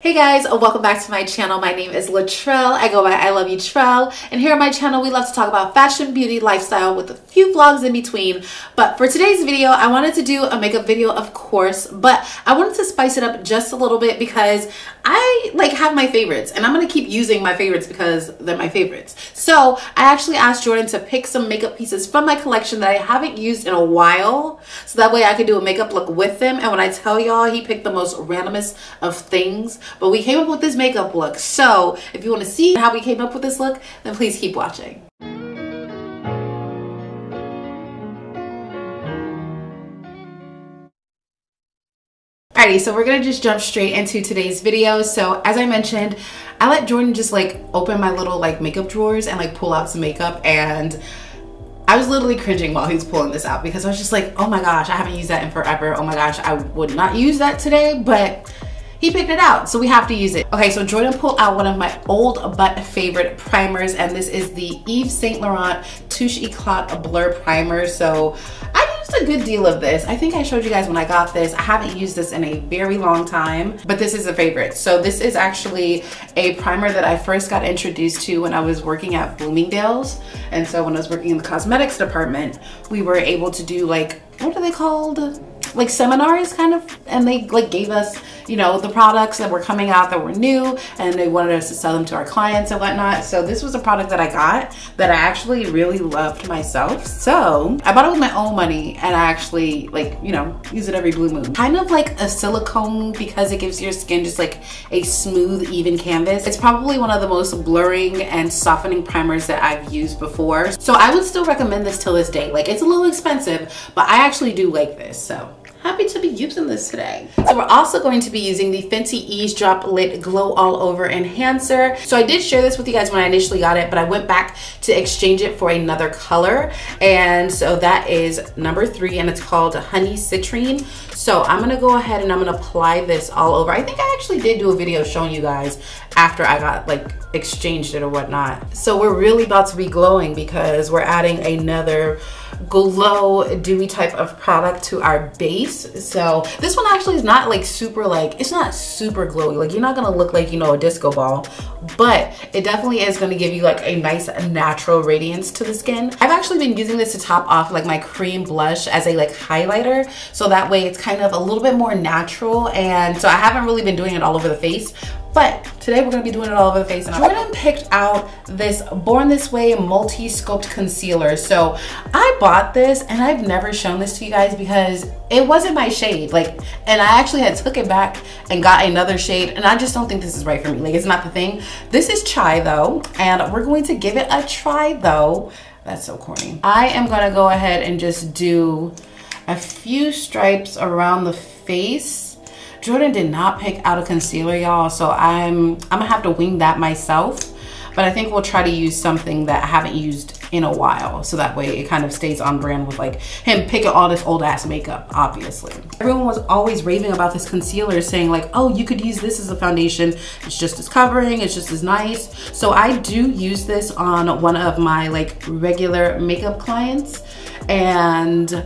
Hey guys, welcome back to my channel. My name is Latrell. I go by iloveyoutrell, and here on my channel we love to talk about fashion, beauty, lifestyle with a few vlogs in between. But for today's video, I wanted to do a makeup video, of course, but I wanted to spice it up just a little bit because I have my favorites, and I'm gonna keep using my favorites because they're my favorites. So I actually asked Jordan to pick some makeup pieces from my collection that I haven't used in a while, so that way I could do a makeup look with them. And when I tell y'all, he picked the most randomest of things, but we came up with this makeup look. So if you want to see how we came up with this look, then please keep watching. Alrighty, so we're gonna just jump straight into today's video. So as I mentioned, I let Jordan just open my little makeup drawers and pull out some makeup, and I was literally cringing while he was pulling this out because I was just like, oh my gosh, I haven't used that in forever. Oh my gosh, I would not use that today, but he picked it out, so we have to use it. Okay, so Jordan pulled out one of my old but favorite primers, and this is the Yves Saint Laurent Touche Eclat Blur Primer. So I used a good deal of this. I think I showed you guys when I got this. I haven't used this in a very long time, but this is a favorite. So this is actually a primer that I first got introduced to when I was working at Bloomingdale's. And so when I was working in the cosmetics department, we were able to do what are they called? Seminars kind of, and they gave us, the products that were coming out that were new, and they wanted us to sell them to our clients and whatnot. So this was a product that I got that I actually really loved myself. So I bought it with my own money, and I actually use it every blue moon. Kind of like a silicone, because it gives your skin just a smooth, even canvas. It's probably one of the most blurring and softening primers that I've used before. So I would still recommend this till this day. It's a little expensive, but I actually do like this. So happy to be using this today. So we're also going to be using the Fenty Ease Drop Lit Glow All Over Enhancer. So I did share this with you guys when I initially got it, but I went back to exchange it for another color. And so that is number 3, and it's called Honey Citrine. So I'm gonna go ahead and I'm gonna apply this all over. I think I actually did do a video showing you guys after I got exchanged it or whatnot. So we're really about to be glowing because we're adding another glow dewy type of product to our base. So this one actually is not super it's not super glowy. You're not gonna look like a disco ball, but it definitely is gonna give you a nice natural radiance to the skin. I've actually been using this to top off my cream blush as a highlighter, so that way it's kind of a little bit more natural. And so I haven't really been doing it all over the face, but today we're gonna be doing it all over the face. And Jordan picked out this Born This Way Multi-Sculpt Concealer. So I bought this, and I've never shown this to you guys because it wasn't my shade. And I actually had took it back and got another shade, and I just don't think this is right for me. It's not the thing. This is Chai though, and we're going to give it a try though. That's so corny. I am gonna go ahead and just do a few stripes around the face. Jordan did not pick out a concealer, y'all, so I'm gonna have to wing that myself. But I think we'll try to use something that I haven't used in a while, so that way it kind of stays on brand with him picking all this old ass makeup, obviously. Everyone was always raving about this concealer, saying oh, you could use this as a foundation. It's just as covering, it's just as nice. So I do use this on one of my regular makeup clients, and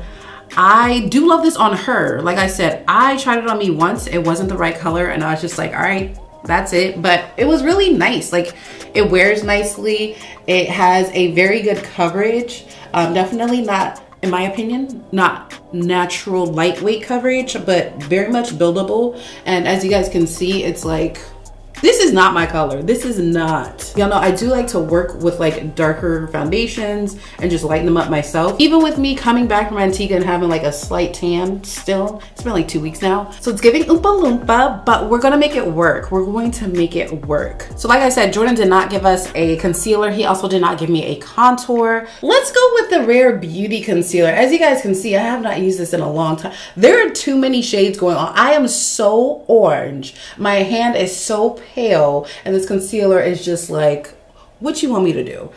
I do love this on her. Like I said, I tried it on me once. It wasn't the right color, and I was just all right, that's it. But it was really nice. It wears nicely. It has a very good coverage. Definitely not, in my opinion, not natural lightweight coverage, but very much buildable. And as you guys can see, it's this is not my color. This is not. Y'all know I do like to work with darker foundations and just lighten them up myself. Even with me coming back from Antigua and having a slight tan still. It's been 2 weeks now. So it's giving Oompa Loompa, but we're gonna make it work. We're going to make it work. So like I said, Jordan did not give us a concealer. He also did not give me a contour. Let's go with the Rare Beauty Concealer. As you guys can see, I have not used this in a long time. There are too many shades going on. I am so orange. My hand is so pale, and this concealer is just what you want me to do?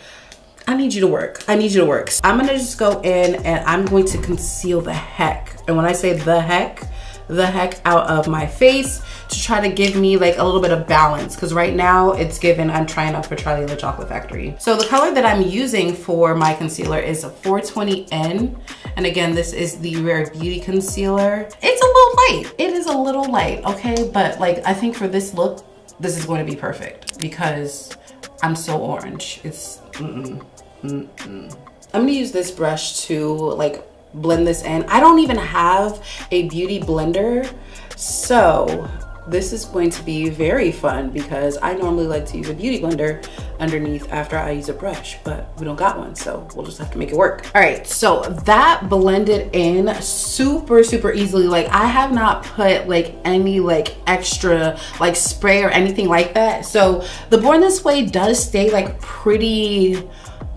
I need you to work. I need you to work. So I'm gonna just go in and I'm going to conceal the heck. And when I say the heck out of my face to try to give me a little bit of balance, because right now it's given I'm trying out for Charlie and the Chocolate Factory. So the color that I'm using for my concealer is a 420N, And again, this is the Rare Beauty concealer. It's a little light. It is a little light, okay? But like, I think for this look, this is going to be perfect because I'm so orange. It's, I'm gonna use this brush to like blend this in. I don't even have a beauty blender, so this is going to be very fun because I normally like to use a beauty blender underneath after I use a brush, but we don't got one, so we'll just have to make it work. All right, so that blended in super easily. Like, I have not put like any like extra like spray or anything like that. So the Born This Way does stay like pretty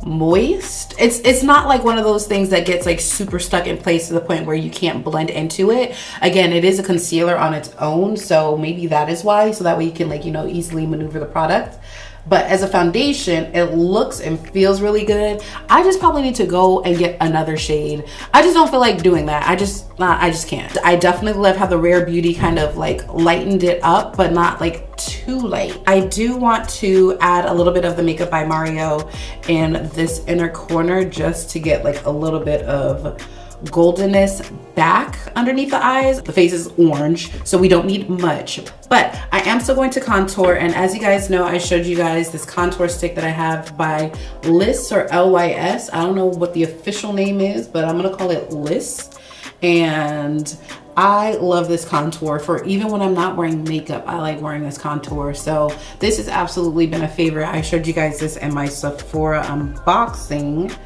moist. It's not like one of those things that gets like super stuck in place to the point where you can't blend into it. Again, it is a concealer on its own, so maybe that is why, so that way you can like, you know, easily maneuver the product. But as a foundation, it looks and feels really good. I just probably need to go and get another shade. I just don't feel like doing that. I just can't. I definitely love how the Rare Beauty kind of like lightened it up, but not like too light. I do want to add a little bit of the Makeup by Mario in this inner corner just to get like a little bit of goldenness back underneath the eyes. The face is orange, so we don't need much, but I am still going to contour. And as you guys know, I showed you guys this contour stick that I have by Liss or Lys. I don't know what the official name is, but I'm gonna call it Liss. And I love this contour for even when I'm not wearing makeup. I like wearing this contour. So this has absolutely been a favorite. I showed you guys this in my Sephora unboxing.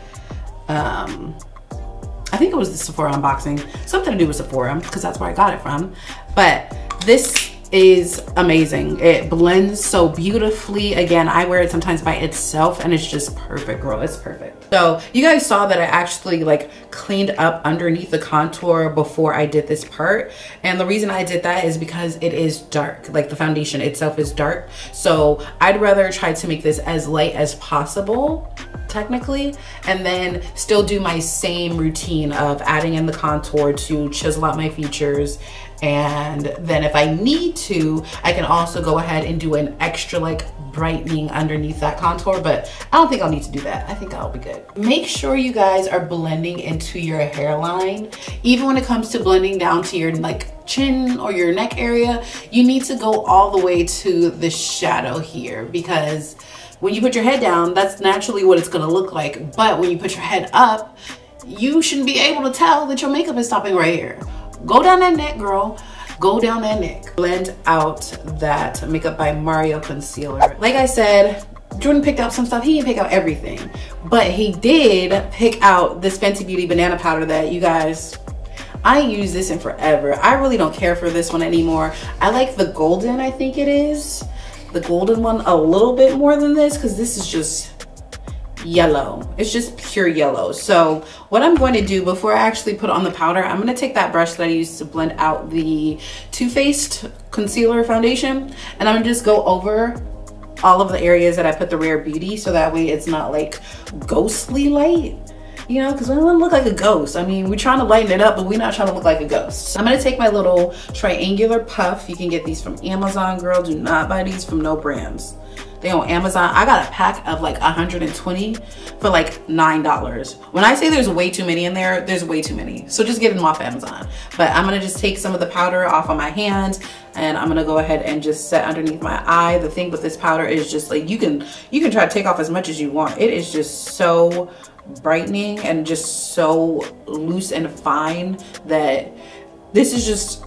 I think it was the Sephora unboxing, something to do with Sephora because that's where I got it from. But this is amazing. It blends so beautifully. Again, I wear it sometimes by itself and it's just perfect, girl. It's perfect. So you guys saw that I actually like cleaned up underneath the contour before I did this part. And the reason I did that is because it is dark. Like, the foundation itself is dark. So I'd rather try to make this as light as possible, technically, and then still do my same routine of adding in the contour to chisel out my features. And then if I need to, I can also go ahead and do an extra like brightening underneath that contour, but I don't think I'll need to do that. I think I'll be good. Make sure you guys are blending into your hairline. Even when it comes to blending down to your like chin or your neck area, you need to go all the way to the shadow here, because when you put your head down, that's naturally what it's gonna look like. But when you put your head up, you shouldn't be able to tell that your makeup is stopping right here. Go down that neck, girl. Go down that neck. Blend out that Makeup by Mario concealer. Like I said, Jordan picked out some stuff. He didn't pick out everything, but he did pick out this Fenty Beauty banana powder that, you guys, I ain't used this in forever. I really don't care for this one anymore. I like the golden, I think it is. The golden one a little bit more than this, because this is just yellow. It's just pure yellow. So what I'm going to do before I actually put on the powder, I'm going to take that brush that I used to blend out the Too Faced concealer foundation, and I'm going to just go over all of the areas that I put the Rare Beauty, so that way it's not like ghostly light, you know, because we don't want to look like a ghost. I mean, we're trying to lighten it up, but we're not trying to look like a ghost. So I'm going to take my little triangular puff. You can get these from Amazon, girl. Do not buy these from no brands. They on Amazon. I got a pack of like 120 for like $9. When I say there's way too many in there, there's way too many. So just get them off Amazon. But I'm gonna just take some of the powder off on my hand, and I'm gonna go ahead and just set underneath my eye. The thing with this powder is just like, you can try to take off as much as you want. It is just so brightening and just so loose and fine that this is just,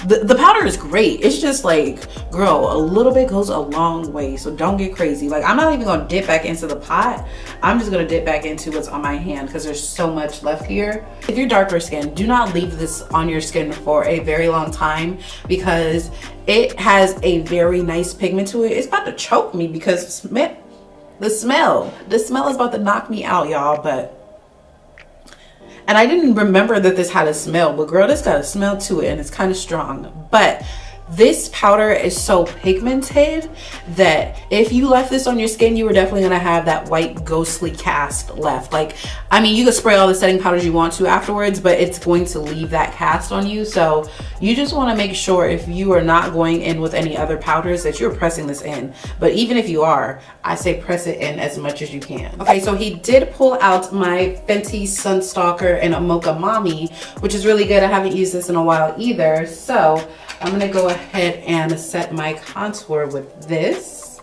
the powder is great. It's just like, girl, a little bit goes a long way, so don't get crazy. Like, I'm not even gonna dip back into the pot. I'm just gonna dip back into what's on my hand because there's so much left here. If you're darker skin, do not leave this on your skin for a very long time, because it has a very nice pigment to it. It's about to choke me because the smell is about to knock me out, y'all. But and I didn't remember that this had a smell, but girl, this got a smell to it, and it's kind of strong. But This powder is so pigmented that if you left this on your skin, you were definitely gonna have that white ghostly cast left. Like, I mean, you could spray all the setting powders you want to afterwards, but it's going to leave that cast on you. So you just wanna make sure if you are not going in with any other powders that you're pressing this in. But even if you are, I say press it in as much as you can. Okay, so he did pull out my Fenty Sunstalker in a Mocha Mommy, which is really good. I haven't used this in a while either. So I'm gonna go ahead and set my contour with this.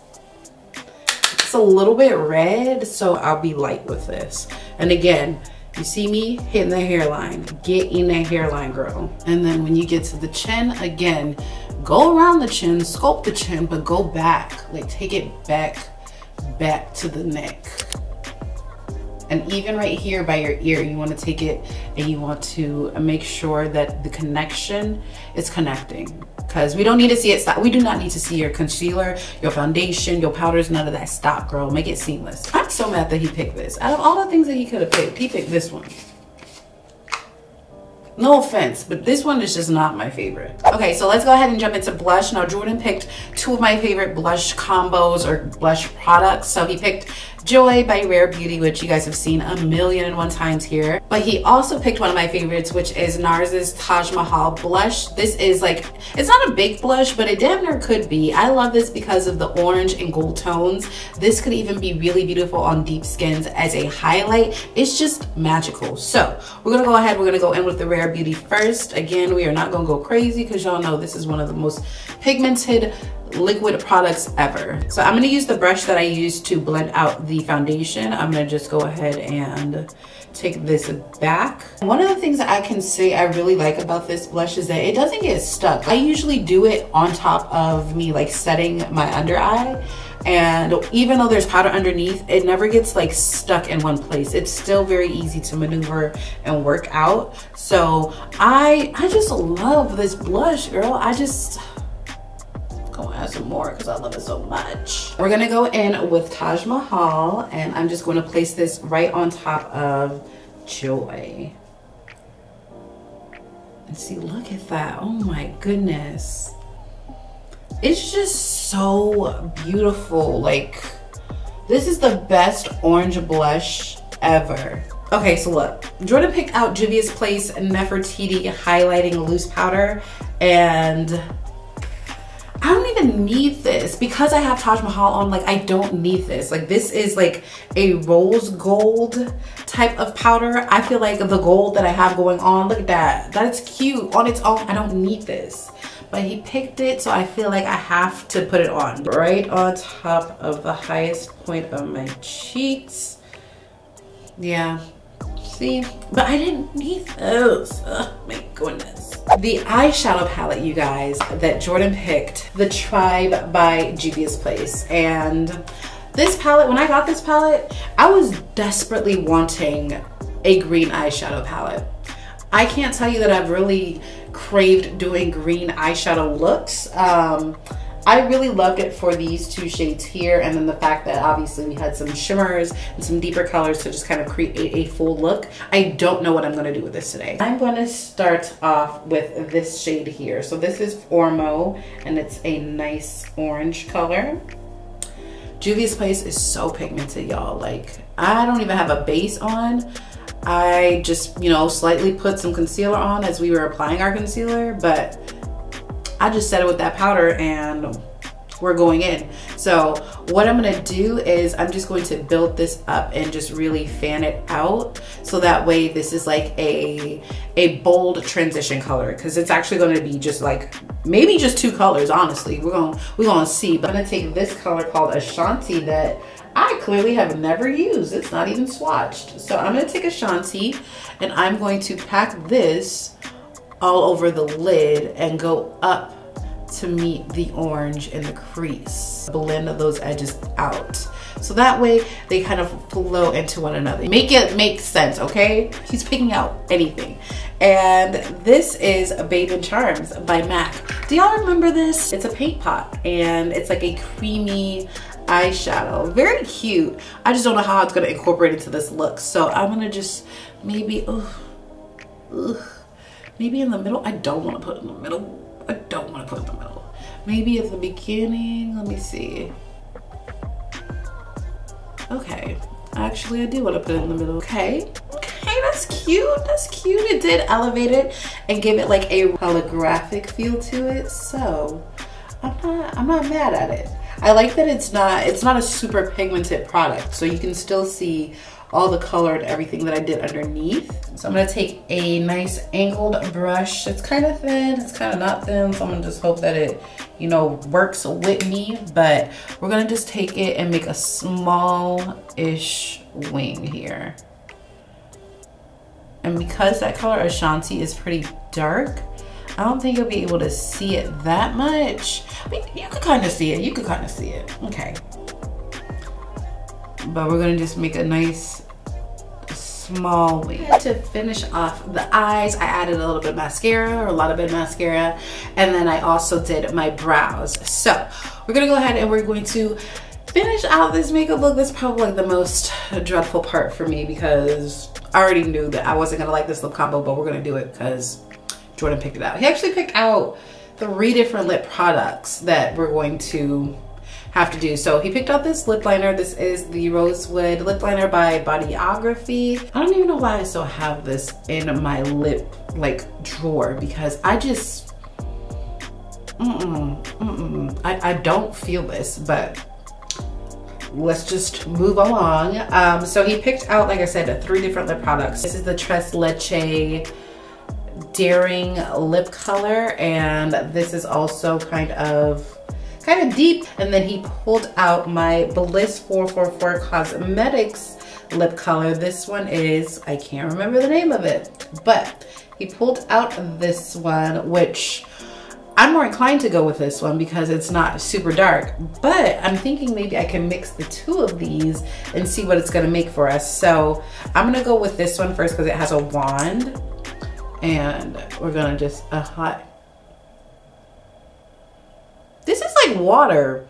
It's a little bit red, so I'll be light with this. And again, you see me hitting the hairline. Get in that hairline, girl. And then when you get to the chin, again, go around the chin, sculpt the chin, but go back. Like, take it back to the neck. And even right here by your ear, you want to take it and you want to make sure that the connection is connecting, because we don't need to see it stop. We do not need to see your concealer, your foundation, your powders, none of that. Stop, girl. Make it seamless. I'm so mad that he picked this. Out of all the things that he could have picked, he picked this one. No offense, but this one is just not my favorite. Okay, so let's go ahead and jump into blush. Now, Jordan picked two of my favorite blush combos or blush products. So he picked Joy by Rare Beauty, which you guys have seen 1,000,001 times here. But he also picked one of my favorites, which is NARS's Taj Mahal blush. This is like, it's not a big blush, but it damn near could be. I love this because of the orange and gold tones. This could even be really beautiful on deep skins as a highlight. It's just magical. So we're gonna go ahead, we're gonna go in with the Rare Beauty first. Again, we are not gonna go crazy because y'all know this is one of the most pigmented liquid products ever. So I'm gonna use the brush that I used to blend out the foundation. I'm gonna just go ahead and take this back. One of the things that I can say I really like about this blush is that it doesn't get stuck. I usually do it on top of me like setting my under eye, and even though there's powder underneath, it never gets like stuck in one place. It's still very easy to maneuver and work out. So I just love this blush, girl. I just gonna add some more because I love it so much. We're gonna go in with Taj Mahal, and I'm just going to place this right on top of Joy. And see, look at that. Oh my goodness. It's just so beautiful. Like, this is the best orange blush ever. Okay, so look, Jordan picked out Juvia's Place Nefertiti Highlighting Loose Powder, and I don't even need this because I have Taj Mahal on. Like, I don't need this. Like, this is like a rose gold type of powder. I feel like the gold that I have going on, look at that. That's cute on its own. I don't need this. But he picked it, so I feel like I have to put it on. Right on top of the highest point of my cheeks. Yeah. See? But I didn't need those. Oh my goodness. The eyeshadow palette, you guys, that Jordan picked, the Tribe by Juvia's Place. And this palette, when I got this palette, I was desperately wanting a green eyeshadow palette. I can't tell you that I've really craved doing green eyeshadow looks. I really loved it for these two shades here, and then the fact that obviously we had some shimmers and some deeper colors to just kind of create a full look. I don't know what I'm going to do with this today. I'm going to start off with this shade here. So this is Ormo, and it's a nice orange color. Juvia's Place is so pigmented, y'all. Like, I don't even have a base on. I just, you know, slightly put some concealer on as we were applying our concealer, but I just set it with that powder and we're going in. So what I'm gonna do is I'm just going to build this up and just really fan it out. So that way this is like a bold transition color, because it's actually gonna be just like, maybe just two colors, honestly. We're gonna see. But I'm gonna take this color called Ashanti that I clearly have never used. It's not even swatched. So I'm gonna take Ashanti and I'm going to pack this all over the lid and go up to meet the orange in the crease. Blend those edges out. So that way they kind of flow into one another. Make it make sense, okay? He's picking out anything. And this is Babe and Charms by MAC. Do y'all remember this? It's a paint pot and it's like a creamy eyeshadow. Very cute. I just don't know how it's gonna incorporate into this look. So I'm gonna just maybe, maybe in the middle. I don't wanna put it in the middle. I don't wanna put it in the middle. maybe at the beginning. Let me see. Okay, actually I do want to put it in the middle. Okay, that's cute, that's cute. It did elevate it and give it like a holographic feel to it, so I'm not mad at it. I like that it's not a super pigmented product, so you can still see all the color and everything that I did underneath. So I'm gonna take a nice angled brush. It's kind of thin, it's kind of not thin, so I'm gonna just hope that it, you know, works with me. But we're gonna just take it and make a small-ish wing here. And because that color Ashanti is pretty dark, I don't think you'll be able to see it that much. I mean, you could kind of see it, you could kind of see it, okay. But we're gonna just make a nice small wing. To finish off the eyes, I added a little bit of mascara, or a lot of bit of mascara, and then I also did my brows. So we're gonna go ahead and we're going to finish out this makeup look. That's probably like the most dreadful part for me because I already knew that I wasn't gonna like this lip combo, but we're gonna do it because Jordan picked it out. He actually picked out 3 different lip products that we're going to have to do. So he picked out this lip liner. This is the Rosewood lip liner by Bodyography. I don't even know why I still have this in my lip like drawer because I just I don't feel this, but let's just move along. So he picked out, like I said, 3 different lip products. This is the Tres Leche Daring lip color, and this is also kind of deep. And then he pulled out my Bliss 444 Cosmetics lip color. This one is, I can't remember the name of it, but he pulled out this one, which I'm more inclined to go with this one because it's not super dark, but I'm thinking maybe I can mix the 2 of these and see what it's gonna make for us. So I'm gonna go with this one first because it has a wand, and we're gonna just this is like water.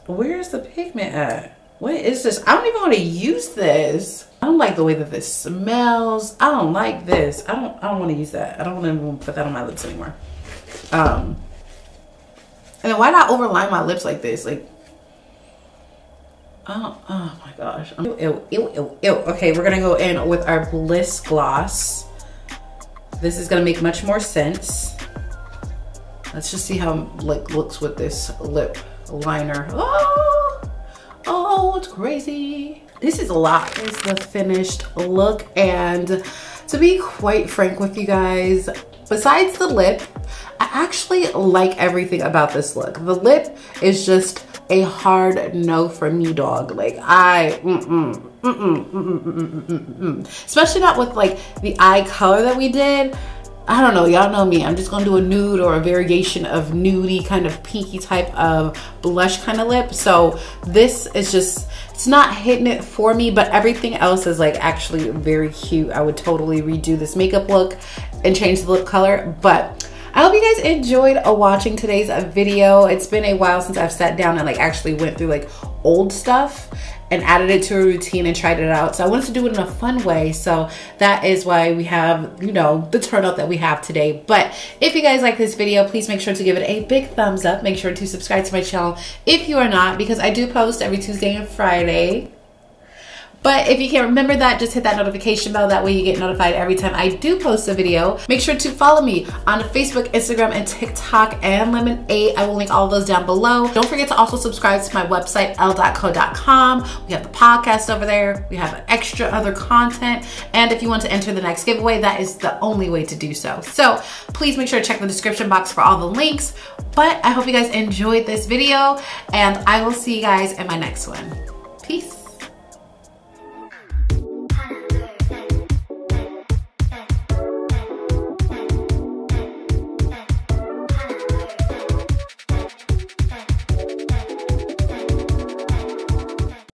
Where's the pigment at? What is this? I don't even want to use this. I don't like the way that this smells. I don't like this. I don't want to use that. I don't want to put that on my lips anymore. And then why not overline my lips like this? Like, oh my gosh. Ew, ew, ew, ew. Okay, we're gonna go in with our Bliss gloss. This is gonna make much more sense. Let's just see how it looks with this lip liner. Oh, it's crazy. This is a lot. This is the finished look, and to be quite frank with you guys, besides the lip, I actually like everything about this look. The lip is just a hard no for me, dog. Like especially not with like the eye color that we did. I don't know, y'all know me. I'm just gonna do a nude or a variation of nudie kind of pinky type of blush kind of lip. So this is just, it's not hitting it for me, but everything else is like actually very cute. I would totally redo this makeup look and change the lip color. But I hope you guys enjoyed watching today's video. It's been a while since I've sat down and like actually went through like old stuff and added it to a routine and tried it out. So I wanted to do it in a fun way. So that is why we have, you know, the turnout that we have today. But if you guys like this video, please make sure to give it a big thumbs up. Make sure to subscribe to my channel if you are not, because I do post every Tuesday and Friday. But if you can't remember that, just hit that notification bell. That way you get notified every time I do post a video. Make sure to follow me on Facebook, Instagram, and TikTok, and Lemon8. I will link all of those down below. Don't forget to also subscribe to my website, l.co.com. We have the podcast over there. We have extra other content. And if you want to enter the next giveaway, that is the only way to do so. So please make sure to check the description box for all the links. But I hope you guys enjoyed this video, and I will see you guys in my next one. Peace.